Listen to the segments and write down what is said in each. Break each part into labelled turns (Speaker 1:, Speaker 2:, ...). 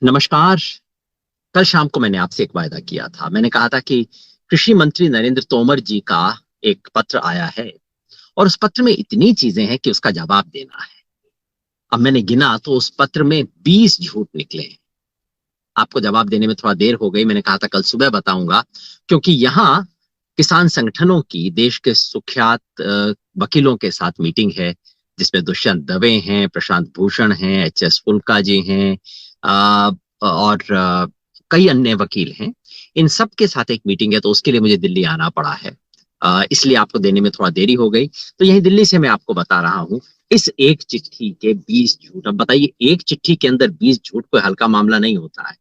Speaker 1: नमस्कार। कल शाम को मैंने आपसे एक वायदा किया था। मैंने कहा था कि कृषि मंत्री नरेंद्र तोमर जी का एक पत्र आया है और उस पत्र में इतनी चीजें हैं कि उसका जवाब देना है। अब मैंने गिना तो उस पत्र में 20 झूठ निकले हैं। आपको जवाब देने में थोड़ा देर हो गई। मैंने कहा था कल सुबह बताऊंगा, क्योंकि यहाँ किसान संगठनों की देश के सुख्यात वकीलों के साथ मीटिंग है, जिसमें दुष्यंत दवे हैं, प्रशांत भूषण हैं, एच एस फुल्का जी हैं, और कई अन्य वकील हैं। इन सब के साथ एक मीटिंग है, तो उसके लिए मुझे दिल्ली आना पड़ा है। इसलिए आपको देने में थोड़ा देरी हो गई। तो यही दिल्ली से मैं आपको बता रहा हूँ इस एक चिट्ठी के 20 झूठ। अब बताइए, एक चिट्ठी के अंदर 20 झूठ कोई हल्का मामला नहीं होता है।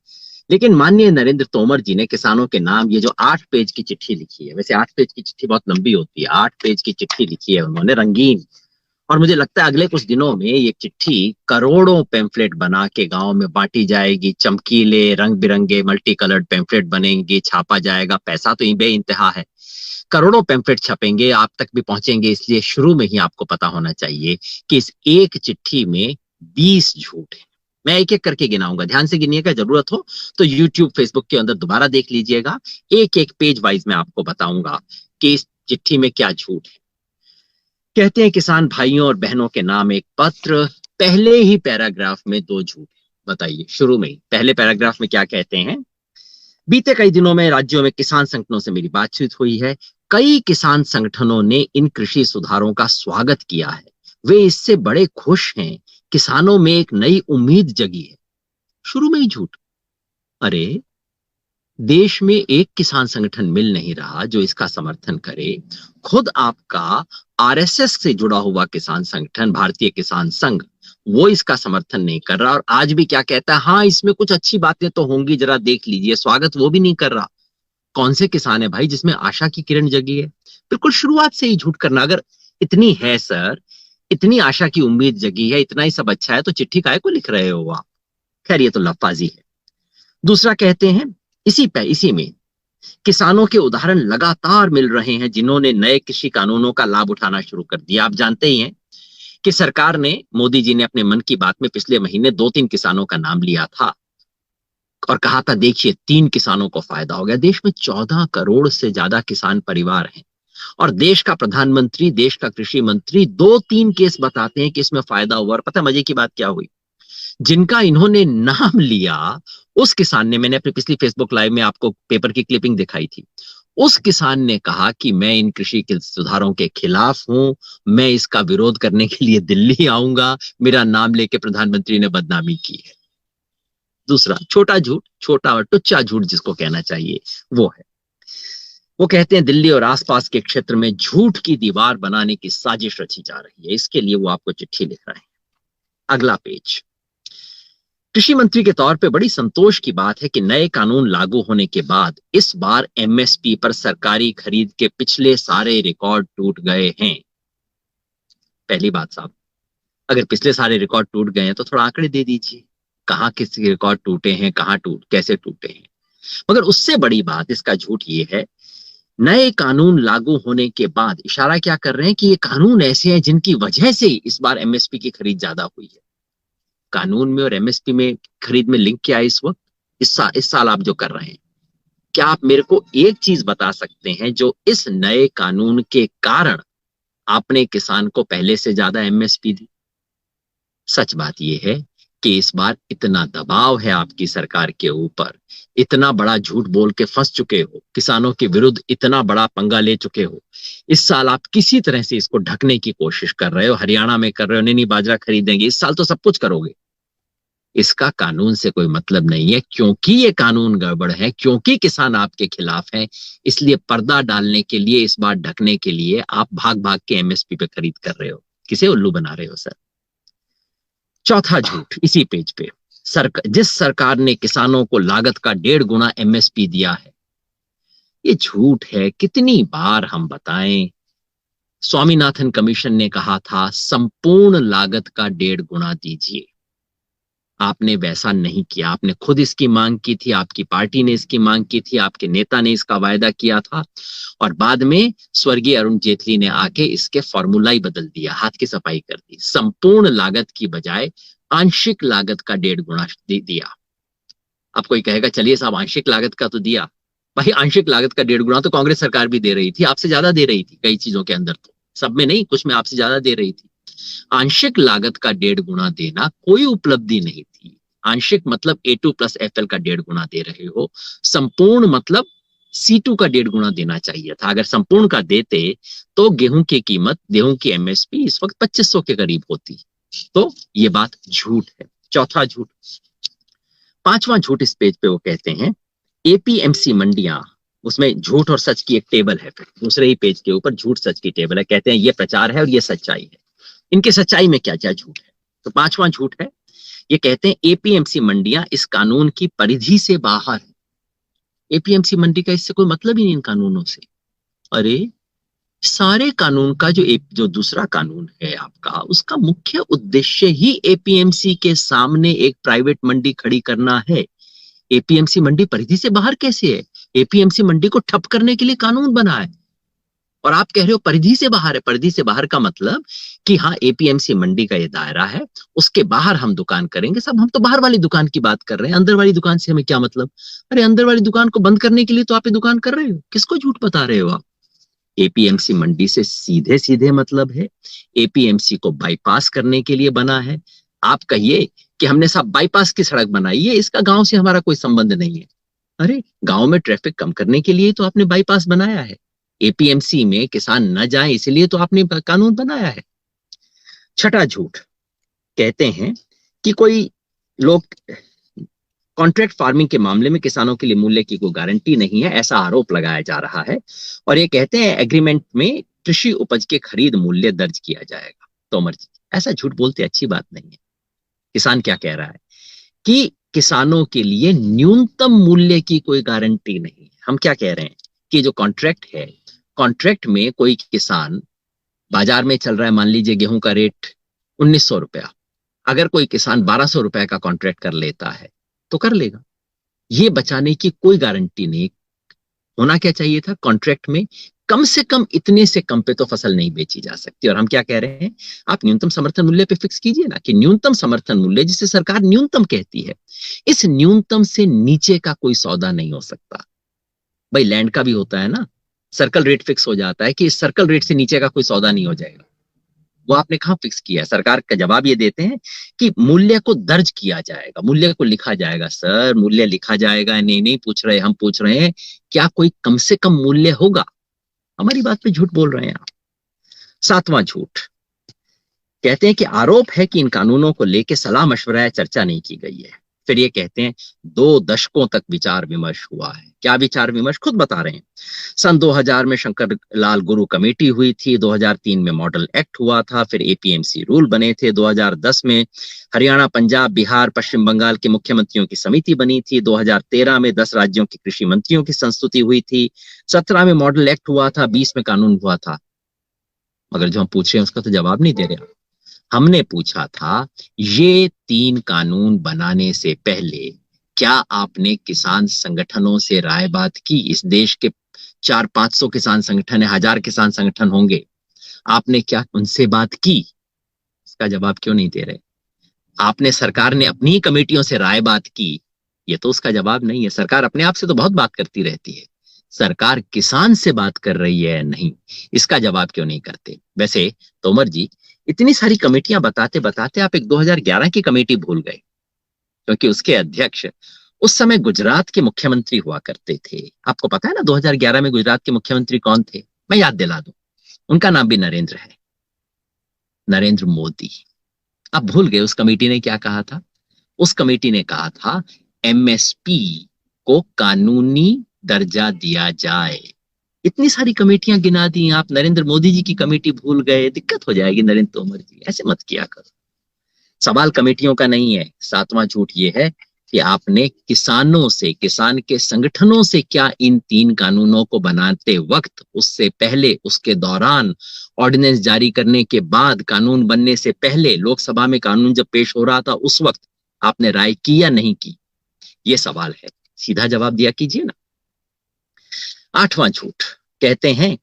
Speaker 1: लेकिन माननीय नरेंद्र तोमर जी ने किसानों के नाम ये जो 8 पेज की चिट्ठी लिखी है, वैसे 8 पेज की चिट्ठी बहुत लंबी होती है, 8 पेज की चिट्ठी लिखी है उन्होंने, रंगीन। और मुझे लगता है अगले कुछ दिनों में ये चिट्ठी करोड़ों पेम्फलेट बना के गांव में बांटी जाएगी। चमकीले रंग बिरंगे मल्टी कलर्ड पेम्फलेट बनेंगे, छापा जाएगा। पैसा तो बे इंतहा है। करोड़ों पेम्फलेट छपेंगे, आप तक भी पहुंचेंगे। इसलिए शुरू में ही आपको पता होना चाहिए कि इस एक चिट्ठी में 20 झूठ है। मैं एक एक करके गिनाऊंगा, ध्यान से गिनिएगा। जरूरत हो तो यूट्यूब फेसबुक के अंदर दोबारा देख लीजिएगा। एक एक पेज वाइज मैं आपको बताऊंगा कि इस चिट्ठी में क्या झूठ है। कहते हैं किसान भाइयों और बहनों के नाम एक पत्र, पहले ही पैराग्राफ में 2 झूठ। बताइए, शुरू में ही पहले पैराग्राफ में क्या कहते हैं? बीते कई दिनों में राज्यों में किसान संगठनों से मेरी बातचीत हुई है। कई किसान संगठनों ने इन कृषि सुधारों का स्वागत किया है। वे इससे बड़े खुश हैं। किसानों में एक नई उम्मीद जगी है। शुरू में ही झूठ। अरे, देश में एक किसान संगठन मिल नहीं रहा जो इसका समर्थन करे। खुद आपका आरएसएस से जुड़ा हुआ किसान संगठन भारतीय किसान संघ, वो इसका समर्थन नहीं कर रहा। और आज भी क्या कहता है, हाँ इसमें कुछ अच्छी बातें तो होंगी, जरा देख लीजिए। स्वागत वो भी नहीं कर रहा। कौन से किसान है भाई जिसमें आशा की किरण जगी है? बिल्कुल शुरुआत से ही झूठ करना। अगर इतनी है सर, इतनी आशा की उम्मीद जगी है, इतना ही सब अच्छा है, तो चिट्ठी काहे को लिख रहे हो आप? खैर, ये तो लफाजी है। दूसरा कहते हैं, इसी में किसानों के उदाहरण लगातार मिल रहे हैं जिन्होंने नए कृषि कानूनों का लाभ उठाना शुरू कर दिया। आप जानते ही हैं कि सरकार ने, मोदी जी ने अपने मन की बात में पिछले महीने 2-3 किसानों का नाम लिया था और कहा था देखिए 3 किसानों को फायदा हो गया। देश में 14 करोड़ से ज्यादा किसान परिवार हैं और देश का प्रधानमंत्री, देश का कृषि मंत्री 2-3 केस बताते हैं कि इसमें फायदा हुआ। और पता है मजे की बात क्या हुई? जिनका इन्होंने नाम लिया, उस किसान ने, मैंने अपनी पिछली फेसबुक लाइव में आपको पेपर की क्लिपिंग दिखाई थी, उस किसान ने कहा कि मैं इन कृषि के सुधारों के खिलाफ हूं, मैं इसका विरोध करने के लिए दिल्ली आऊंगा, मेरा नाम लेके प्रधानमंत्री ने बदनामी की है। दूसरा छोटा झूठ, छोटा और टुच्चा झूठ जिसको कहना चाहिए, वो है, वो कहते हैं दिल्ली और आसपास के क्षेत्र में झूठ की दीवार बनाने की साजिश रची जा रही है। इसके लिए वो आपको चिट्ठी लिख रहे हैं। अगला पेज। कृषि मंत्री के तौर पे बड़ी संतोष की बात है कि नए कानून लागू होने के बाद इस बार एमएसपी पर सरकारी खरीद के पिछले सारे रिकॉर्ड टूट गए हैं। पहली बात साहब, अगर पिछले सारे रिकॉर्ड टूट गए हैं तो थोड़ा आंकड़े दे दीजिए, कहाँ किस रिकॉर्ड टूटे हैं, कहाँ कैसे टूटे हैं। मगर उससे बड़ी बात, इसका झूठ ये है, नए कानून लागू होने के बाद इशारा क्या कर रहे हैं कि ये कानून ऐसे हैं जिनकी वजह से इस बार एमएसपी की खरीद ज्यादा हुई है। कानून में और एमएसपी में खरीद में लिंक क्या है इस वक्त? इस साल आप जो कर रहे हैं, क्या आप मेरे को एक चीज बता सकते हैं जो इस नए कानून के कारण आपने किसान को पहले से ज्यादा एमएसपी दी? सच बात यह है कि इस बार इतना दबाव है आपकी सरकार के ऊपर, इतना बड़ा झूठ बोल के फंस चुके हो, किसानों के विरुद्ध इतना बड़ा पंगा ले चुके हो। इस साल आप किसी तरह से इसको ढकने की कोशिश कर रहे हो। हरियाणा में कर रहे हो, नहीं बाजरा खरीदेंगे, इस साल तो सब कुछ करोगे। इसका कानून से कोई मतलब नहीं है, क्योंकि ये कानून गड़बड़ है, क्योंकि किसान आपके खिलाफ है। इसलिए पर्दा डालने के लिए, इस बार ढकने के लिए आप भाग भाग के एमएसपी पे खरीद कर रहे हो। किसे उल्लू बना रहे हो सर? चौथा झूठ इसी पेज पे, जिस सरकार ने किसानों को लागत का 1.5 गुना एमएसपी दिया है, ये झूठ है। कितनी बार हम बताएं? स्वामीनाथन कमीशन ने कहा था संपूर्ण लागत का 1.5 गुना दीजिए। आपने वैसा नहीं किया। आपने खुद इसकी मांग की थी, आपकी पार्टी ने इसकी मांग की थी, आपके नेता ने इसका वायदा किया था और बाद में स्वर्गीय अरुण जेटली ने आके इसके फॉर्मूला ही बदल दिया, हाथ की सफाई कर दी। संपूर्ण लागत की बजाय आंशिक लागत का 1.5 गुना दिया। अब कोई कहेगा चलिए साहब आंशिक लागत का तो दिया, भाई आंशिक लागत का 1.5 गुना तो कांग्रेस सरकार भी दे रही थी, आपसे ज्यादा दे रही थी कई चीजों के अंदर, तो सब में नहीं, कुछ में आपसे ज्यादा दे रही थी। आंशिक लागत का 1.5 गुना देना कोई उपलब्धि नहीं थी। आंशिक मतलब A2+FL का 1.5 गुना दे रहे हो, संपूर्ण मतलब C2 का 1.5 गुना देना चाहिए था। अगर संपूर्ण का देते तो गेहूं की कीमत, गेहूं की MSP इस वक्त 2500 के करीब होती। तो ये बात झूठ है। चौथा झूठ, पांचवां झूठ इस पेज पे वो कहते हैं APMC मंडियां, उसमें झूठ और सच की एक टेबल है, फिर दूसरे ही पेज के ऊपर झूठ सच की टेबल है, कहते हैं ये प्रचार है और ये सच्चाई है। इनके सच्चाई में क्या क्या झूठ है। तो पांचवां झूठ है, ये कहते हैं APMC मंडियां इस कानून की परिधि से बाहर है। APMC मंडी का इससे कोई मतलब ही नहीं इन कानूनों से। अरे सारे कानून का जो दूसरा कानून है आपका, उसका मुख्य उद्देश्य ही APMC के सामने एक प्राइवेट मंडी खड़ी करना है। APMC मंडी परिधि से बाहर कैसे है? APMC मंडी को ठप करने के लिए कानून बना है और आप कह रहे हो परिधि से बाहर है। परिधि से बाहर का मतलब कि हाँ APMC मंडी का ये दायरा है, उसके बाहर हम दुकान करेंगे। सब हम तो बाहर वाली दुकान की बात कर रहे हैं, अंदर वाली दुकान से हमें क्या मतलब? अरे अंदर वाली दुकान को बंद करने के लिए तो आप ये दुकान कर रहे हो, किसको झूठ बता रहे हो आप? APMC मंडी से सीधे सीधे मतलब है, APMC को बाईपास करने के लिए बना है। आप कहिए कि हमने सब बाईपास की सड़क बनाई है, इसका गांव से हमारा कोई संबंध नहीं है। अरे गांव में ट्रैफिक कम करने के लिए तो आपने बाईपास बनाया है। APMC में किसान न जाए इसलिए तो आपने कानून बनाया है। छठा झूठ, कहते हैं कि कोई लोग कॉन्ट्रैक्ट फार्मिंग के मामले में किसानों के लिए मूल्य की कोई गारंटी नहीं है, ऐसा आरोप लगाया जा रहा है। और ये कहते हैं एग्रीमेंट में कृषि उपज के खरीद मूल्य दर्ज किया जाएगा। तोमर जी ऐसा झूठ बोलते अच्छी बात नहीं है। किसान क्या कह रहा है कि किसानों के लिए न्यूनतम मूल्य की कोई गारंटी नहीं है। हम क्या कह रहे हैं कि जो कॉन्ट्रैक्ट है, कॉन्ट्रैक्ट में कोई किसान, बाजार में चल रहा है मान लीजिए गेहूं का रेट 1900 रुपया, अगर कोई किसान 1200 रुपए का कॉन्ट्रैक्ट कर लेता है तो कर लेगा, ये बचाने की कोई गारंटी नहीं। होना क्या चाहिए था कॉन्ट्रैक्ट में, कम से कम इतने से कम पे तो फसल नहीं बेची जा सकती। और हम क्या कह रहे हैं, आप न्यूनतम समर्थन मूल्य पे फिक्स कीजिए ना, कि न्यूनतम समर्थन मूल्य जिसे सरकार न्यूनतम कहती है, इस न्यूनतम से नीचे का कोई सौदा नहीं हो सकता। भाई लैंड का भी होता है ना, सर्कल रेट फिक्स हो जाता है कि इस सर्कल रेट से नीचे का कोई सौदा नहीं हो जाएगा। वो आपने कहां फिक्स किया है? सरकार का जवाब ये देते हैं कि मूल्य को दर्ज किया जाएगा, मूल्य को लिखा जाएगा। सर मूल्य लिखा जाएगा नहीं पूछ रहे, हम पूछ रहे हैं क्या कोई कम से कम मूल्य होगा? हमारी बात पे झूठ बोल रहे हैं आप। सातवां झूठ, कहते हैं कि आरोप है कि इन कानूनों को लेकर सलाह मशवरा या चर्चा नहीं की गई है। फिर ये कहते हैं 2 दशकों तक विचार विमर्श हुआ है। क्या विचार विमर्श? खुद बता रहे हैं। सन 2000 में शंकर लाल गुरु कमेटी हुई थी, 2003 में मॉडल एक्ट हुआ था, फिर APMC रूल बने थे, 2010 में हरियाणा, पंजाब, बिहार, पश्चिम बंगाल के मुख्यमंत्रियों की समिति बनी थी, 2013 में 10 राज्यों के कृषि मंत्रियों की संस्तुति हुई थी, 17 में मॉडल एक्ट हुआ था, 20 में कानून हुआ था। मगर जो हम पूछ रहे हैं उसका तो जवाब नहीं दे रहे। हमने पूछा था ये 3 कानून बनाने से पहले क्या आपने किसान संगठनों से राय बात की? इस देश के 400-500 किसान संगठन है, 1000 किसान संगठन होंगे, आपने क्या उनसे बात की? इसका जवाब क्यों नहीं दे रहे? आपने, सरकार ने अपनी ही कमेटियों से राय बात की, ये तो उसका जवाब नहीं है। सरकार अपने आप से तो बहुत बात करती रहती है, सरकार किसान से बात कर रही है नहीं, इसका जवाब क्यों नहीं करते? वैसे तोमर जी इतनी सारी कमेटियां बताते बताते आप एक 2011 की कमेटी भूल गए, क्योंकि उसके अध्यक्ष उस समय गुजरात के मुख्यमंत्री हुआ करते थे। आपको पता है ना 2011 में गुजरात के मुख्यमंत्री कौन थे? मैं याद दिला दूं, उनका नाम भी नरेंद्र है, नरेंद्र मोदी। आप भूल गए उस कमेटी ने क्या कहा था? उस कमेटी ने कहा था MSP को कानूनी दर्जा दिया जाए। इतनी सारी कमेटियां गिना दी आप, नरेंद्र मोदी जी की कमेटी भूल गए, दिक्कत हो जाएगी नरेंद्र तोमर जी, ऐसे मत किया करो। सवाल कमेटियों का नहीं है। सातवां झूठ ये है कि आपने किसानों से, किसान के संगठनों से क्या इन 3 कानूनों को बनाते वक्त, उससे पहले, उसके दौरान, ऑर्डिनेंस जारी करने के बाद, कानून बनने से पहले, लोकसभा में कानून जब पेश हो रहा था उस वक्त आपने राय की या नहीं की? ये सवाल है, सीधा जवाब दिया कीजिए ना। आठवां झूठ, कहते हैं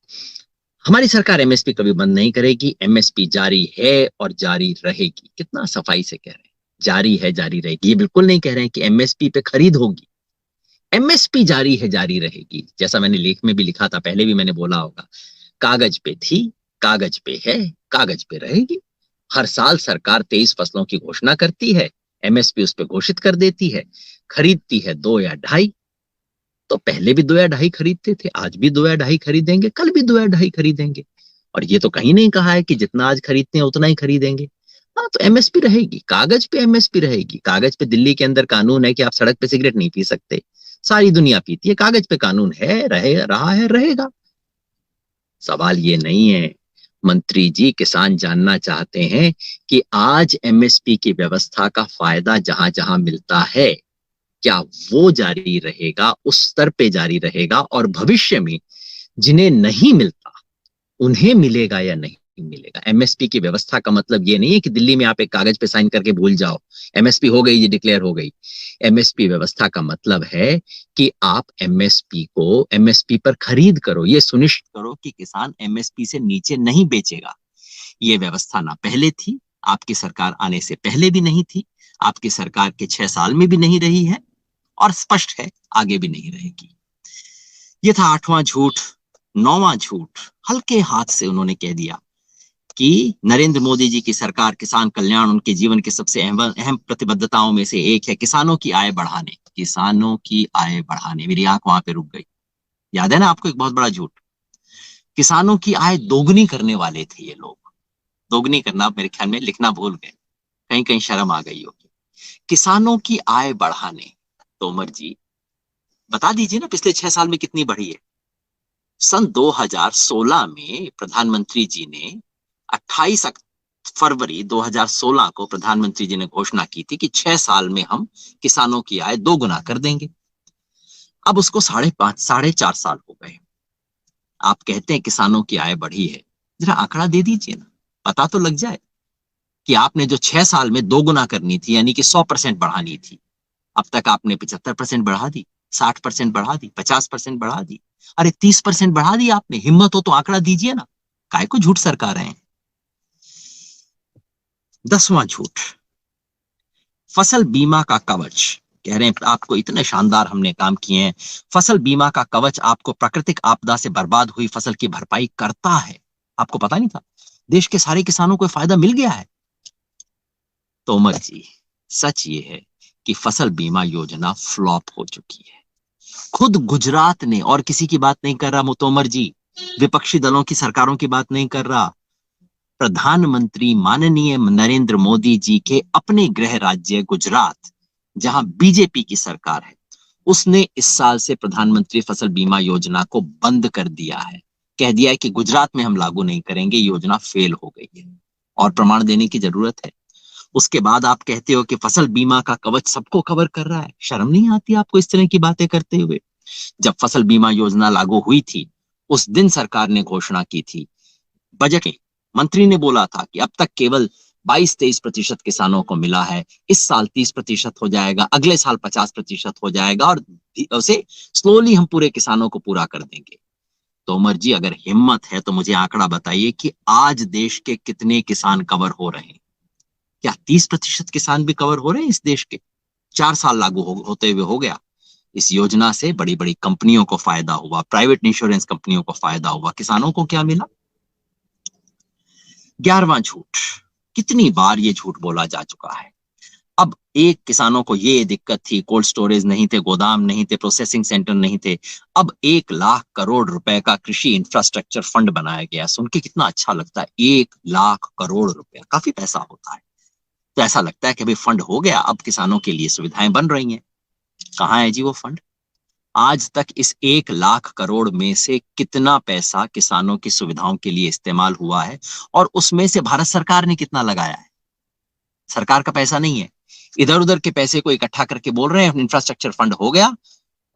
Speaker 1: हमारी सरकार MSP कभी बंद नहीं करेगी, MSP जारी है और जारी रहेगी। कितना सफाई से कह रहे हैं। जारी है, जारी रहेगी। ये बिल्कुल नहीं कह रहे हैं कि एमएसपी पे खरीद होगी। एमएसपी जारी है, जारी रहेगी। जैसा मैंने लेख में भी लिखा था, पहले भी मैंने बोला होगा, कागज पे थी, कागज पे है, कागज पे रहेगी। हर साल सरकार 23 फसलों की घोषणा करती है, एमएसपी उस पर घोषित कर देती है, खरीदती है 2 या 2.5। तो पहले भी 2 या 2.5 खरीदते थे, आज भी 2 या 2.5 खरीदेंगे, कल भी 2 या 2.5 खरीदेंगे। और ये तो कहीं नहीं कहा है कि जितना आज खरीदते हैं उतना ही खरीदेंगे। हाँ, तो एमएसपी रहेगी, कागज पे एमएसपी रहेगी। कागज पे दिल्ली के अंदर कानून है कि आप सड़क पे सिगरेट नहीं पी सकते, सारी दुनिया पीती है। कागज पे कानून है, रहे रहा है, रहेगा। सवाल ये नहीं है। मंत्री जी, किसान जानना चाहते हैं कि आज एमएसपी की व्यवस्था का फायदा जहां जहां मिलता है, क्या वो जारी रहेगा, उस स्तर पे जारी रहेगा, और भविष्य में जिन्हें नहीं मिलता उन्हें मिलेगा या नहीं मिलेगा। एमएसपी की व्यवस्था का मतलब ये नहीं है कि दिल्ली में आप एक कागज पे साइन करके भूल जाओ, एमएसपी हो गई, ये डिक्लेयर हो गई। एमएसपी व्यवस्था का मतलब है कि आप एमएसपी को, एमएसपी पर खरीद करो, ये सुनिश्चित करो कि किसान एमएसपी से नीचे नहीं बेचेगा। ये व्यवस्था ना पहले थी, आपकी सरकार आने से पहले भी नहीं थी, आपकी सरकार के 6 साल में भी नहीं रही है, और स्पष्ट है आगे भी नहीं रहेगी। ये था 8वां झूठ। 9वां झूठ हल्के हाथ से उन्होंने कह दिया कि नरेंद्र मोदी जी की सरकार किसान कल्याण उनके जीवन की सबसे अहम अहम प्रतिबद्धताओं में से एक है। किसानों की आय बढ़ाने, किसानों की आय बढ़ाने, मेरी आंख वहां पे रुक गई। याद है ना आपको एक बहुत बड़ा झूठ? किसानों की आय दोगुनी करने वाले थे ये लोग। दोगुनी करना मेरे ख्याल में लिखना भूल गए, कहीं कहीं शर्म आ गई होगी। किसानों की आय बढ़ाने, तोमर जी बता दीजिए ना पिछले 6 साल में कितनी बढ़ी है। सन 2016 में प्रधानमंत्री जी ने 28 फरवरी 2016 को प्रधानमंत्री जी ने घोषणा की थी कि 6 साल में हम किसानों की आय 2 गुना कर देंगे। अब उसको 4.5 साल हो गए। आप कहते हैं किसानों की आय बढ़ी है, जरा आंकड़ा दे दीजिए ना, पता तो लग जाए कि आपने जो 6 साल में 2 गुना करनी थी, यानी कि 100% बढ़ानी थी, अब तक आपने 75% बढ़ा दी, 60% बढ़ा दी, 50% बढ़ा दी, अरे 30% बढ़ा दी आपने। हिम्मत हो तो आंकड़ा दीजिए ना, काय को झूठ सरका रहे हैं। 10वां झूठ, फसल बीमा का कवच। कह रहे हैं आपको इतने शानदार हमने काम किए हैं, फसल बीमा का कवच आपको प्राकृतिक आपदा से बर्बाद हुई फसल की भरपाई करता है। आपको पता नहीं था? देश के सारे किसानों को फायदा मिल गया है। तोमर जी, सच ये है कि फसल बीमा योजना फ्लॉप हो चुकी है। खुद गुजरात ने, और किसी की बात नहीं कर रहा तोमर जी, विपक्षी दलों की सरकारों की बात नहीं कर रहा, प्रधानमंत्री माननीय नरेंद्र मोदी जी के अपने गृह राज्य गुजरात, जहां बीजेपी की सरकार है, उसने इस साल से प्रधानमंत्री फसल बीमा योजना को बंद कर दिया है। कह दिया है कि गुजरात में हम लागू नहीं करेंगे, योजना फेल हो गई है, और प्रमाण देने की जरूरत है। उसके बाद आप कहते हो कि फसल बीमा का कवच सबको कवर कर रहा है। शर्म नहीं आती आपको इस तरह की बातें करते हुए? जब फसल बीमा योजना लागू हुई थी, उस दिन सरकार ने घोषणा की थी, बजट में मंत्री ने बोला था कि अब तक केवल 22-23% किसानों को मिला है, इस साल 30% हो जाएगा, अगले साल 50% हो जाएगा, और उसे स्लोली हम पूरे किसानों को पूरा कर देंगे। तोमर जी, अगर हिम्मत है तो मुझे आंकड़ा बताइए कि आज देश के कितने किसान कवर हो रहे हैं? क्या 30% किसान भी कवर हो रहे हैं इस देश के? 4 साल लागू होते हुए हो गया। इस योजना से बड़ी बड़ी कंपनियों को फायदा हुआ, प्राइवेट इंश्योरेंस कंपनियों को फायदा हुआ, किसानों को क्या मिला? 11वां झूठ, कितनी बार ये झूठ बोला जा चुका है। अब एक किसानों को ये दिक्कत थी, कोल्ड स्टोरेज नहीं थे, गोदाम नहीं थे, प्रोसेसिंग सेंटर नहीं थे। अब 1 लाख करोड़ रुपए का कृषि इंफ्रास्ट्रक्चर फंड बनाया गया। सुन के कितना अच्छा लगता है, 1 लाख करोड़ रुपए, काफी पैसा होता है। तो ऐसा लगता है कि भाई फंड हो गया, अब किसानों के लिए सुविधाएं बन रही हैं। कहाँ है जी वो फंड? आज तक इस 1 लाख करोड़ में से कितना पैसा किसानों की सुविधाओं के लिए इस्तेमाल हुआ है, और उसमें से भारत सरकार ने कितना लगाया है? सरकार का पैसा नहीं है, इधर उधर के पैसे को इकट्ठा करके बोल रहे हैं इंफ्रास्ट्रक्चर फंड हो गया।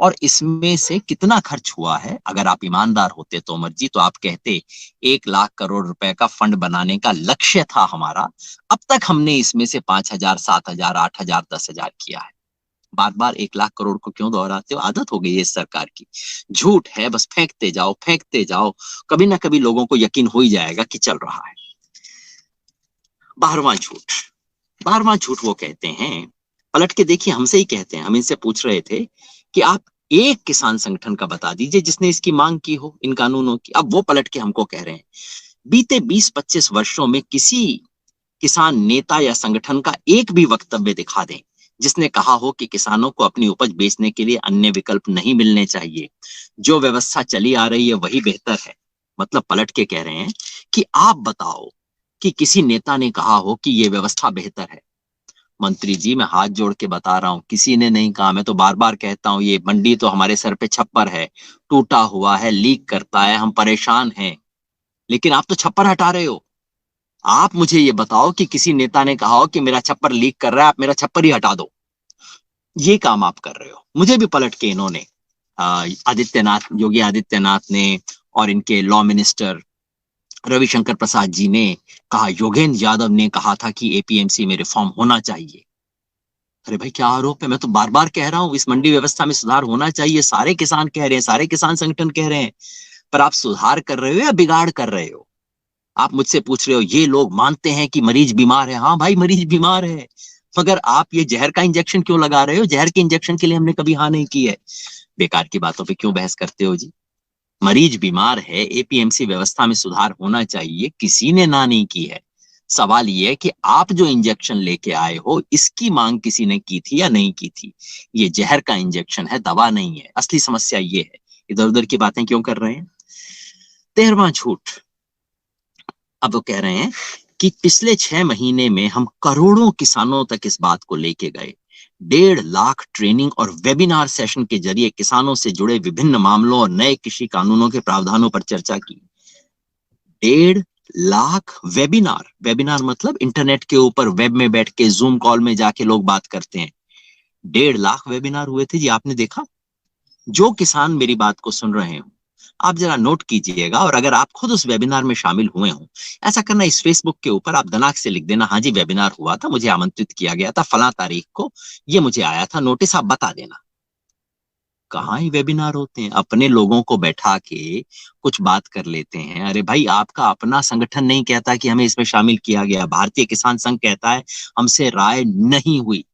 Speaker 1: और इसमें से कितना खर्च हुआ है? अगर आप ईमानदार होते तोमर जी, तो आप कहते 1 लाख करोड़ रुपए का फंड बनाने का लक्ष्य था हमारा, अब तक हमने इसमें से 5,000, 7,000, 8,000, 10,000 किया है। बार बार 1 लाख करोड़ को क्यों दोहराते हो? आदत हो गई है इस सरकार की। झूठ है, बस फेंकते जाओ, फेंकते जाओ, कभी ना कभी लोगों को यकीन हो ही जाएगा कि चल रहा है। 12वां झूठ, बार झूठ वो कहते हैं। पलट के देखिए, हमसे ही कहते हैं। हम इनसे पूछ रहे थे कि आप एक किसान संगठन का बता दीजिए जिसने इसकी मांग की हो, इन कानूनों की। अब वो पलट के हमको कह रहे हैं बीते 20-25 वर्षों में किसी किसान नेता या संगठन का एक भी वक्तव्य दिखा दें जिसने कहा हो कि किसानों को अपनी उपज बेचने के लिए अन्य विकल्प नहीं मिलने चाहिए, जो व्यवस्था चली आ रही है वही बेहतर है। मतलब पलट के कह रहे हैं कि आप बताओ कि किसी नेता ने कहा हो कि यह व्यवस्था बेहतर है। मंत्री जी, मैं हाथ जोड़ के बता रहा हूं, किसी ने नहीं कहा। मैं तो बार बार कहता हूं, ये मंडी तो हमारे सर पे छप्पर है, टूटा हुआ है, लीक करता है, हम परेशान हैं। लेकिन आप तो छप्पर हटा रहे हो। आप मुझे ये बताओ कि किसी नेता ने कहा हो कि मेरा छप्पर लीक कर रहा है, आप मेरा छप्पर ही हटा दो। ये काम आप कर रहे हो। मुझे भी पलट के इन्होंने आदित्यनाथ, योगी आदित्यनाथ ने और इनके लॉ मिनिस्टर रविशंकर प्रसाद जी ने कहा, योगेंद्र यादव ने कहा था कि एपीएमसी में रिफॉर्म होना चाहिए। अरे भाई, क्या आरोप है? मैं तो बार बार कह रहा हूं इस मंडी व्यवस्था में सुधार होना चाहिए। सारे किसान कह रहे हैं, सारे किसान संगठन कह रहे हैं। पर आप सुधार कर रहे हो या बिगाड़ कर रहे हो? आप मुझसे पूछ रहे हो ये लोग मानते हैं कि मरीज बीमार है। हाँ भाई, मरीज बीमार है, मगर आप ये जहर का इंजेक्शन क्यों लगा रहे हो? जहर के इंजेक्शन के लिए हमने कभी हाँ नहीं की है। बेकार की बातों पे क्यों बहस करते हो जी? मरीज बीमार है, एपीएमसी व्यवस्था में सुधार होना चाहिए, किसी ने ना नहीं की है। सवाल ये है कि आप जो इंजेक्शन लेके आए हो, इसकी मांग किसी ने की थी या नहीं की थी? ये जहर का इंजेक्शन है, दवा नहीं है। असली समस्या ये है। इधर उधर की बातें क्यों कर रहे हैं? 13वां झूठ। अब वो कह रहे हैं कि पिछले 6 महीने में हम करोड़ों किसानों तक इस बात को लेके गए। 1.5 लाख ट्रेनिंग और वेबिनार सेशन के जरिए किसानों से जुड़े विभिन्न मामलों और नए कृषि कानूनों के प्रावधानों पर चर्चा की। 1.5 लाख वेबिनार। वेबिनार मतलब इंटरनेट के ऊपर वेब में बैठ के जूम कॉल में जाके लोग बात करते हैं। 1.5 लाख वेबिनार हुए थे जी, आपने देखा? जो किसान मेरी बात को सुन रहे हो, आप जरा नोट कीजिएगा, और अगर आप खुद उस वेबिनार में शामिल हुए हो, ऐसा करना, इस फेसबुक के ऊपर आप दिनांक से लिख देना, हाँ जी वेबिनार हुआ था, मुझे आमंत्रित किया गया था फला तारीख को, ये मुझे आया था नोटिस, आप बता देना। कहाँ ही वेबिनार होते हैं? अपने लोगों को बैठा के कुछ बात कर लेते हैं। अरे भाई, आपका अपना संगठन नहीं कहता कि हमें इसमें शामिल किया गया। भारतीय किसान संघ कहता है हमसे राय नहीं हुई।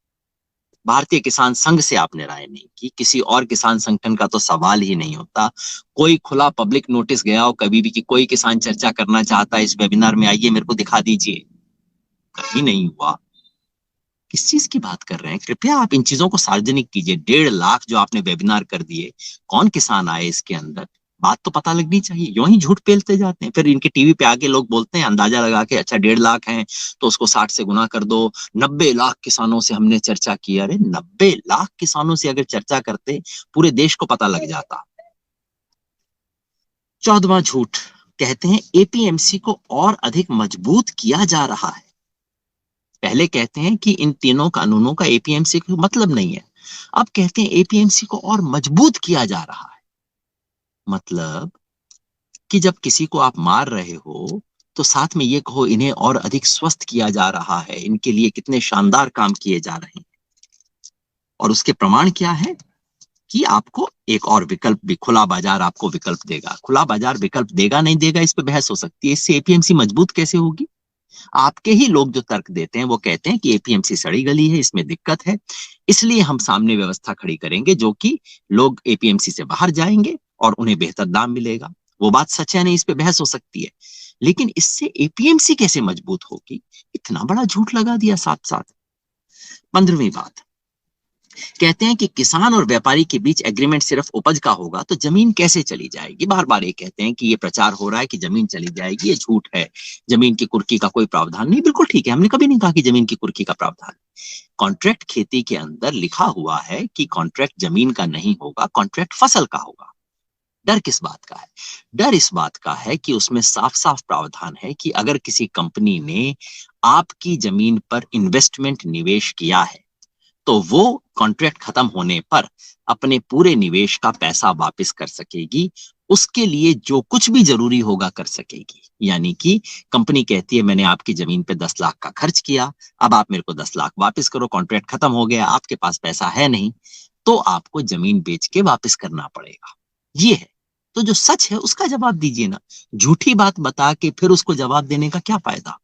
Speaker 1: भारतीय किसान संघ से आपने राय नहीं की, किसी और किसान संगठन का तो सवाल ही नहीं होता। कोई खुला पब्लिक नोटिस गया हो कभी भी कि कोई किसान चर्चा करना चाहता है इस वेबिनार में, आइए मेरे को दिखा दीजिए? कभी नहीं हुआ। किस चीज की बात कर रहे हैं? कृपया आप इन चीजों को सार्वजनिक कीजिए। 1.5 लाख जो आपने वेबिनार कर दिए, कौन किसान आए इसके अंदर? बात तो पता लगनी चाहिए। यूं ही झूठ पेलते जाते हैं, फिर इनके टीवी पे आके लोग बोलते हैं अंदाजा लगा के, अच्छा 1.5 लाख हैं तो उसको 60 से गुना कर दो, 90 लाख किसानों से हमने चर्चा की। अरे 90 लाख किसानों से अगर चर्चा करते, पूरे देश को पता लग जाता। 14वां झूठ। कहते हैं एपीएमसी को और अधिक मजबूत किया जा रहा है। पहले कहते हैं कि इन तीनों कानूनों का एपीएमसी को मतलब नहीं है, अब कहते हैं एपीएमसी को और मजबूत किया जा रहा है। मतलब कि जब किसी को आप मार रहे हो तो साथ में ये कहो इन्हें और अधिक स्वस्थ किया जा रहा है, इनके लिए कितने शानदार काम किए जा रहे हैं। और उसके प्रमाण क्या है? कि आपको एक और विकल्प भी, खुला बाजार आपको विकल्प देगा। खुला बाजार विकल्प देगा नहीं देगा इस पे बहस हो सकती है, इससे एपीएमसी मजबूत कैसे होगी? आपके ही लोग जो तर्क देते हैं वो कहते हैं कि एपीएमसी सड़ी गली है, इसमें दिक्कत है, इसलिए हम सामने व्यवस्था खड़ी करेंगे जो कि लोग एपीएमसी से बाहर जाएंगे और उन्हें बेहतर दाम मिलेगा। वो बात सच है नहीं, इस पे बहस हो सकती है, लेकिन इससे एपीएमसी कैसे मजबूत होगी? इतना बड़ा झूठ लगा दिया साथ साथ। 15वीं बात। कहते हैं कि किसान और व्यापारी के बीच एग्रीमेंट सिर्फ उपज का होगा तो जमीन कैसे चली जाएगी? बार बार ये कहते हैं कि ये प्रचार हो रहा है कि जमीन चली जाएगी, ये झूठ है। जमीन की कुर्की का कोई प्रावधान नहीं। बिल्कुल ठीक है, हमने कभी नहीं कहा कि जमीन की कुर्की का प्रावधान। कॉन्ट्रैक्ट खेती के अंदर लिखा हुआ है कि कॉन्ट्रैक्ट जमीन का नहीं होगा, कॉन्ट्रैक्ट फसल का होगा। डर किस बात का है? डर इस बात का है कि उसमें साफ साफ प्रावधान है कि अगर किसी कंपनी ने आपकी जमीन पर इन्वेस्टमेंट निवेश किया है तो वो कॉन्ट्रैक्ट खत्म होने पर अपने पूरे निवेश का पैसा वापस कर सकेगी। उसके लिए जो कुछ भी जरूरी होगा कर सकेगी। यानी कि कंपनी कहती है मैंने आपकी जमीन पे 10 लाख का खर्च किया, अब आप मेरे को 10 लाख वापस करो, कॉन्ट्रैक्ट खत्म हो गया, आपके पास पैसा है नहीं, तो आपको जमीन बेच के वापस करना पड़ेगा। ये है। तो जो सच है उसका जवाब दीजिए ना। झूठी बात बता के फिर उसको जवाब देने का क्या फायदा?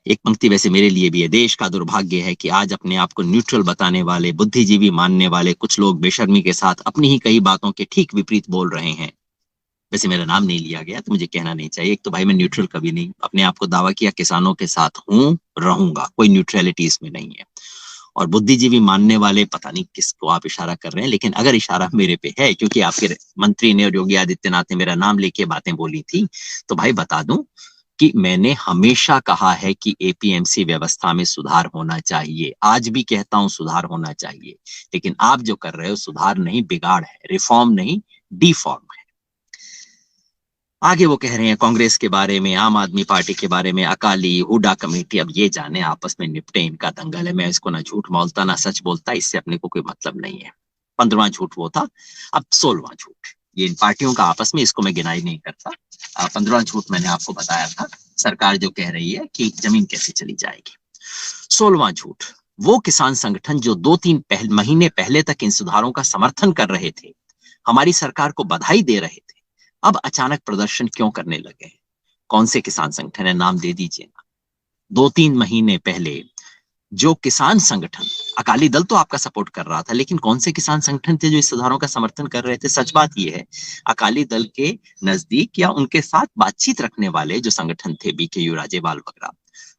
Speaker 1: एक पंक्ति वैसे मेरे लिए भी है, देश का दुर्भाग्य है कि आज अपने आप को न्यूट्रल बताने वाले, बुद्धिजीवी मानने वाले कुछ लोग बेशर्मी के साथ अपनी ही कई बातों के ठीक विपरीत बोल रहे हैं। वैसे मेरा नाम नहीं लिया गया तो मुझे कहना नहीं चाहिए। एक तो भाई मैं न्यूट्रल कभी नहीं, अपने आप को दावा किया किसानों के साथ हूं, रहूंगा, कोई न्यूट्रलिटी इसमें नहीं है। और बुद्धिजीवी मानने वाले पता नहीं किसको आप इशारा कर रहे हैं, लेकिन अगर इशारा मेरे पे है क्योंकि आपके मंत्री ने और योगी आदित्यनाथ ने मेरा नाम लेके बातें बोली थी, तो भाई बता दूं कि मैंने हमेशा कहा है कि एपीएमसी व्यवस्था में सुधार होना चाहिए। आज भी कहता हूं सुधार होना चाहिए, लेकिन आप जो कर रहे हो सुधार नहीं बिगाड़ है, रिफॉर्म नहीं डिफॉर्म है। आगे वो कह रहे हैं कांग्रेस के बारे में, आम आदमी पार्टी के बारे में, अकाली, हुडा कमेटी, अब ये जाने आपस में निपटे, इनका दंगल है। मैं इसको ना झूठ बोलता ना सच बोलता, इससे अपने को कोई मतलब नहीं है। 15वां झूठ वो था, अब 16वां झूठ। ये इन पार्टियों का आपस में, इसको मैं गिनाई नहीं करता। 15वां झूठ मैंने आपको बताया था, सरकार जो कह रही है कि जमीन कैसे चली जाएगी। 16वां झूठ, वो किसान संगठन जो 2-3 महीने पहले तक इन सुधारों का समर्थन कर रहे थे, हमारी सरकार को बधाई दे रहे थे, अब अचानक प्रदर्शन क्यों करने लगे हैं? कौन से किसान संगठन है, नाम दे दीजिए ना। 2-3 महीने पहले जो किसान संगठन, अकाली दल तो आपका सपोर्ट कर रहा था, लेकिन कौन से किसान संगठन थे जो इस सुधारों का समर्थन कर रहे थे? सच बात यह है, अकाली दल के नजदीक या उनके साथ बातचीत रखने वाले जो संगठन थे, बीकेयू, राजेवाल वगैरह,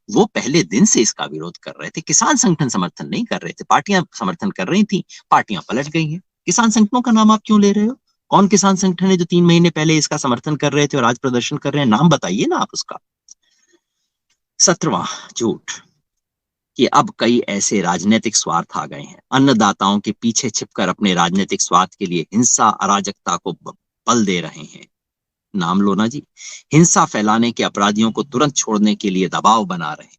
Speaker 1: वो पहले दिन से इसका विरोध कर रहे थे। किसान संगठन समर्थन नहीं कर रहे थे, पार्टियां समर्थन कर रही थी, पार्टियां पलट गई हैं। किसान संगठनों का नाम आप क्यों ले रहे हो? कौन किसान संगठन है जो 3 महीने पहले इसका समर्थन कर रहे थे और आज प्रदर्शन कर रहे हैं? नाम बताइए ना आप उसका। 17वां झूठ, कि अब कई ऐसे राजनीतिक स्वार्थ आ गए हैं, अन्नदाताओं के पीछे छिपकर अपने राजनीतिक स्वार्थ के लिए हिंसा, अराजकता को बल दे रहे हैं। नाम लो ना जी। हिंसा फैलाने के अपराधियों को तुरंत छोड़ने के लिए दबाव बना रहे हैं।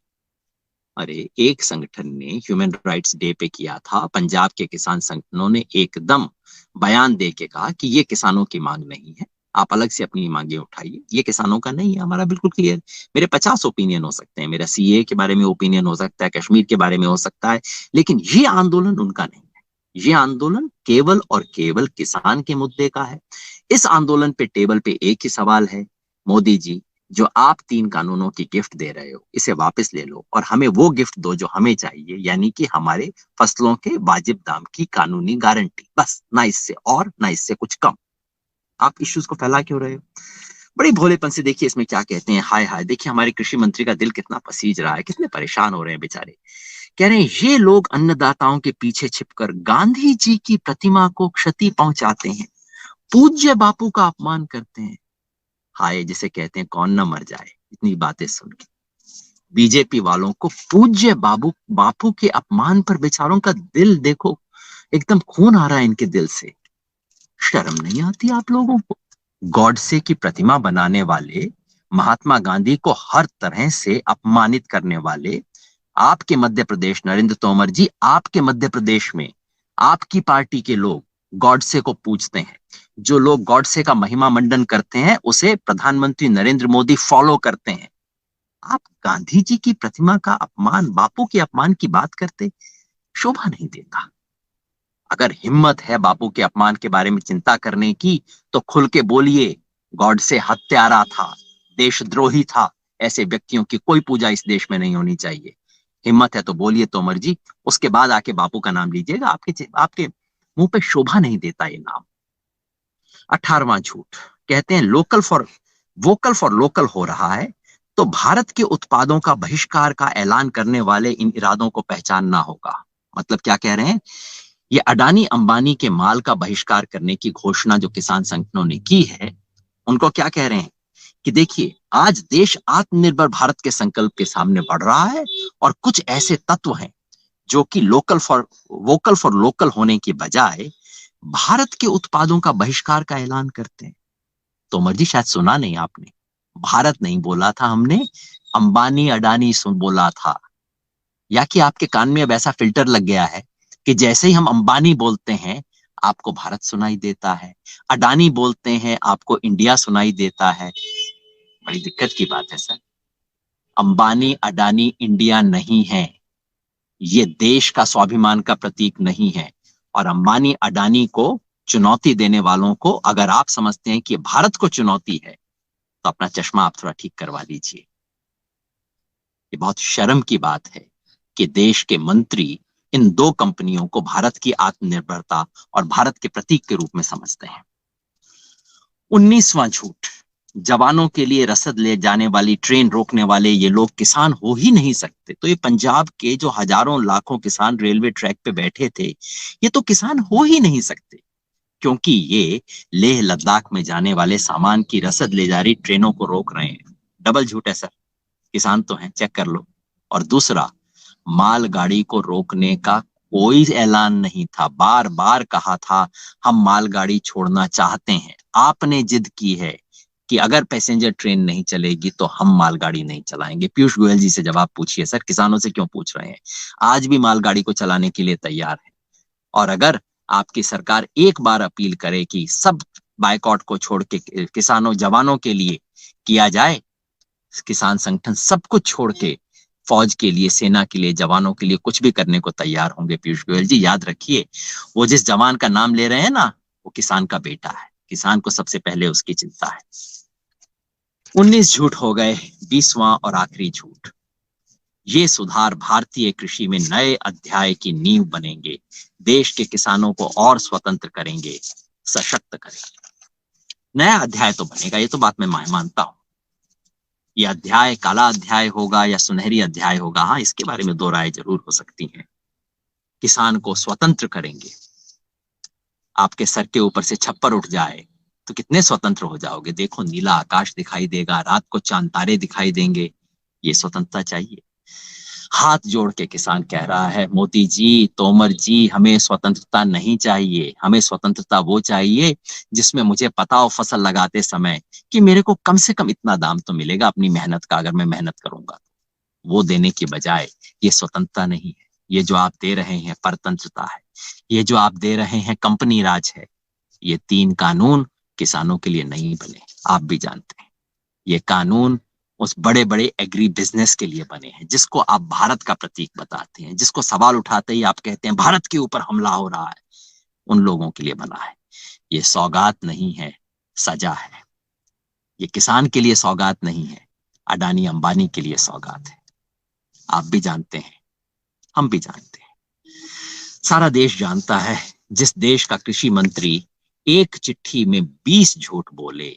Speaker 1: अरे एक संगठन ने ह्यूमन राइट्स डे पे किया था, पंजाब के किसान संगठनों ने एकदम बयान दे के कहा कि ये किसानों की मांग नहीं है, आप अलग से अपनी मांगे उठाइए, ये किसानों का नहीं है, हमारा बिल्कुल क्लियर। मेरे 50 ओपिनियन हो सकते हैं, मेरा सीए के बारे में ओपिनियन हो सकता है, कश्मीर के बारे में हो सकता है, लेकिन ये आंदोलन उनका नहीं है। ये आंदोलन केवल और केवल किसान के मुद्दे का है। इस आंदोलन पे टेबल पे एक ही सवाल है, मोदी जी, जो आप 3 कानूनों की गिफ्ट दे रहे हो, इसे वापस ले लो और हमें वो गिफ्ट दो जो हमें चाहिए, यानी कि हमारे फसलों के वाजिब दाम की कानूनी गारंटी। बस, ना इससे और ना इससे कुछ कम। आप इश्यूज को फैला क्यों रहे हो? बड़ी भोलेपन से देखिए इसमें क्या कहते हैं, हाय हाय, देखिए हमारे कृषि मंत्री का दिल कितना पसीज रहा है, कितने परेशान हो रहे हैं बेचारे। कह रहे हैं ये लोग अन्नदाताओं के पीछे छिपकर गांधी जी की प्रतिमा को क्षति पहुंचाते हैं, पूज्य बापू का अपमान करते हैं। हाय, जिसे कहते हैं कौन ना मर जाए इतनी बातें सुन के। बीजेपी वालों को पूज्य बापू के अपमान पर बेचारों का दिल देखो, एकदम खून आ रहा है इनके दिल से। शर्म नहीं आती आप लोगों को? गॉडसे की प्रतिमा बनाने वाले, महात्मा गांधी को हर तरह से अपमानित करने वाले आपके मध्य प्रदेश, नरेंद्र तोमर जी, आपके मध्य प्रदेश में आपकी पार्टी के लोग गॉडसे को पूजते हैं। जो लोग गॉडसे का महिमा मंडन करते हैं उसे प्रधानमंत्री नरेंद्र मोदी फॉलो करते हैं। आप गांधी जी की प्रतिमा का अपमान, बापू के अपमान की बात करते, शोभा नहीं देता। अगर हिम्मत है बापू के अपमान के बारे में चिंता करने की तो खुल के बोलिए, गॉडसे हत्यारा था, देशद्रोही था, ऐसे व्यक्तियों की कोई पूजा इस देश में नहीं होनी चाहिए। हिम्मत है तो बोलिए तोमर जी, उसके बाद आके बापू का नाम लीजिएगा। आपके आपके मुंह पे शोभा नहीं देता ये नाम। 18वां झूठ, कहते हैं वोकल फॉर लोकल हो रहा है तो भारत के उत्पादों का बहिष्कार का ऐलान करने वाले इन इरादों को पहचानना होगा। मतलब क्या कह रहे हैं? ये अडानी अंबानी के माल का बहिष्कार करने की घोषणा जो किसान संगठनों ने की है, उनको क्या कह रहे हैं कि देखिए आज देश आत्मनिर्भर भारत के संकल्प के सामने बढ़ रहा है और कुछ ऐसे तत्व हैं जो कि वोकल फॉर लोकल होने की बजाय भारत के उत्पादों का बहिष्कार का ऐलान करते हैं। तोमर जी शायद सुना नहीं आपने, भारत नहीं बोला था हमने, अंबानी अडानी सुन बोला था। या कि आपके कान में अब ऐसा फिल्टर लग गया है कि जैसे ही हम अंबानी बोलते हैं आपको भारत सुनाई देता है, अडानी बोलते हैं आपको इंडिया सुनाई देता है। बड़ी दिक्कत की बात है सर। अंबानी अडानी इंडिया नहीं है, ये देश का स्वाभिमान का प्रतीक नहीं है। और अंबानी अडानी को चुनौती देने वालों को अगर आप समझते हैं कि भारत को चुनौती है तो अपना चश्मा आप थोड़ा ठीक करवा लीजिए। ये बहुत शर्म की बात है कि देश के मंत्री इन दो कंपनियों को भारत की आत्मनिर्भरता और भारत के प्रतीक के रूप में समझते हैं। 19वां झूठ, जवानों के लिए रसद ले जाने वाली ट्रेन रोकने वाले ये लोग किसान हो ही नहीं सकते। तो ये पंजाब के जो हजारों लाखों किसान रेलवे ट्रैक पे बैठे थे, ये तो किसान हो ही नहीं सकते, क्योंकि ये लेह लद्दाख में जाने वाले सामान की रसद ले जा रही ट्रेनों को रोक रहे हैं। डबल झूठ है सर, किसान तो हैं, चेक कर लो। और दूसरा, मालगाड़ी को रोकने का कोई ऐलान नहीं था। बार बार कहा था हम मालगाड़ी छोड़ना चाहते हैं, आपने जिद की है कि अगर पैसेंजर ट्रेन नहीं चलेगी तो हम मालगाड़ी नहीं चलाएंगे। पीयूष गोयल जी से जवाब पूछिए सर, किसानों से क्यों पूछ रहे हैं? आज भी मालगाड़ी को चलाने के लिए तैयार है। और अगर आपकी सरकार एक बार अपील करे कि सब बायकॉट को छोड़ के किसानों जवानों के लिए किया जाए, किसान संगठन सब कुछ छोड़ के फौज के लिए, सेना के लिए, जवानों के लिए कुछ भी करने को तैयार होंगे। पीयूष गोयल जी याद रखिए, वो जिस जवान का नाम ले रहे हैं ना, वो किसान का बेटा है। किसान को सबसे पहले उसकी चिंता है। 19 झूठ हो गए। 20वां और आखिरी झूठ, ये सुधार भारतीय कृषि में नए अध्याय की नींव बनेंगे, देश के किसानों को और स्वतंत्र करेंगे, सशक्त करेंगे। नया अध्याय तो बनेगा, ये तो बात मैं मानता हूं। ये अध्याय काला अध्याय होगा या सुनहरी अध्याय होगा, हाँ, इसके बारे में दो राय जरूर हो सकती हैं। किसान को स्वतंत्र करेंगे। आपके सर के ऊपर से छप्पर उठ जाए तो कितने स्वतंत्र हो जाओगे। देखो, नीला आकाश दिखाई देगा, रात को चांद तारे दिखाई देंगे। ये स्वतंत्रता चाहिए। हाथ जोड़ के किसान कह रहा है, मोदी जी, तोमर जी, हमें स्वतंत्रता नहीं चाहिए। हमें स्वतंत्रता वो चाहिए जिसमें मुझे पता हो फसल लगाते समय कि मेरे को कम से कम इतना दाम तो मिलेगा अपनी मेहनत का, अगर मैं मेहनत करूंगा। वो देने की बजाय ये स्वतंत्रता नहीं है। ये जो आप दे रहे हैं परतंत्रता है। ये जो आप दे रहे हैं कंपनी राज है। ये 3 कानून किसानों के लिए नहीं बने, आप भी जानते हैं। ये कानून उस बड़े बड़े एग्री बिजनेस के लिए बने हैं, जिसको आप भारत का प्रतीक बताते हैं, जिसको सवाल उठाते ही आप कहते हैं भारत के ऊपर हमला हो रहा है। उन लोगों के लिए बना है। ये सौगात नहीं है, सजा है। ये किसान के लिए सौगात नहीं है, अडानी अंबानी के लिए सौगात है। आप भी जानते हैं, हम भी जानते हैं, सारा देश जानता है। जिस देश का कृषि मंत्री एक चिट्ठी में 20 झूठ बोले,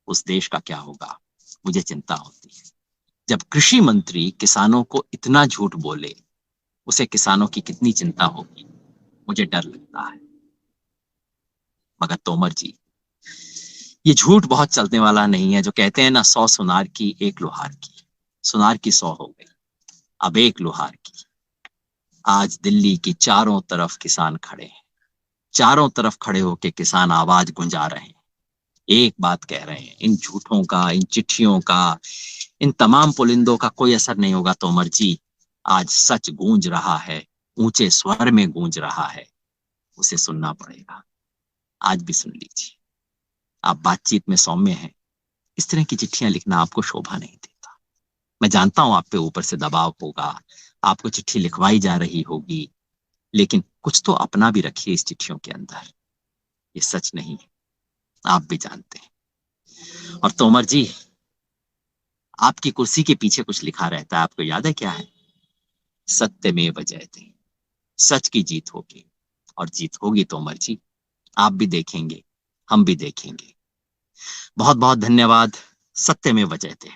Speaker 1: उस देश का क्या होगा, मुझे चिंता होती है। जब कृषि मंत्री किसानों को इतना झूठ बोले, उसे किसानों की कितनी चिंता होगी, मुझे डर लगता है। मगर तोमर जी, ये झूठ बहुत चलने वाला नहीं है। जो कहते हैं ना, 100 सुनार की 1 लोहार की। सुनार की 100 हो गई, अब 1 लोहार की। आज दिल्ली की चारों तरफ किसान खड़े हैं। चारों तरफ खड़े होके किसान आवाज गुंजा रहे हैं, एक बात कह रहे हैं। इन झूठों का, इन चिट्ठियों का, इन तमाम पुलिंदों का कोई असर नहीं होगा तोमर जी। आज सच गूंज रहा है, ऊंचे स्वर में गूंज रहा है, उसे सुनना पड़ेगा। आज भी सुन लीजिए। आप बातचीत में सौम्य हैं, इस तरह की चिट्ठियां लिखना आपको शोभा नहीं देता। मैं जानता हूं आप पे ऊपर से दबाव होगा, आपको चिट्ठी लिखवाई जा रही होगी, लेकिन कुछ तो अपना भी रखिए इस चिट्ठियों के अंदर। ये सच नहीं है, आप भी जानते हैं। और तोमर जी, आपकी कुर्सी के पीछे कुछ लिखा रहता है, आपको याद है क्या है? सत्यमेव जयते। सच की जीत होगी, और जीत होगी तोमर जी। आप भी देखेंगे, हम भी देखेंगे। बहुत बहुत धन्यवाद। सत्यमेव जयते।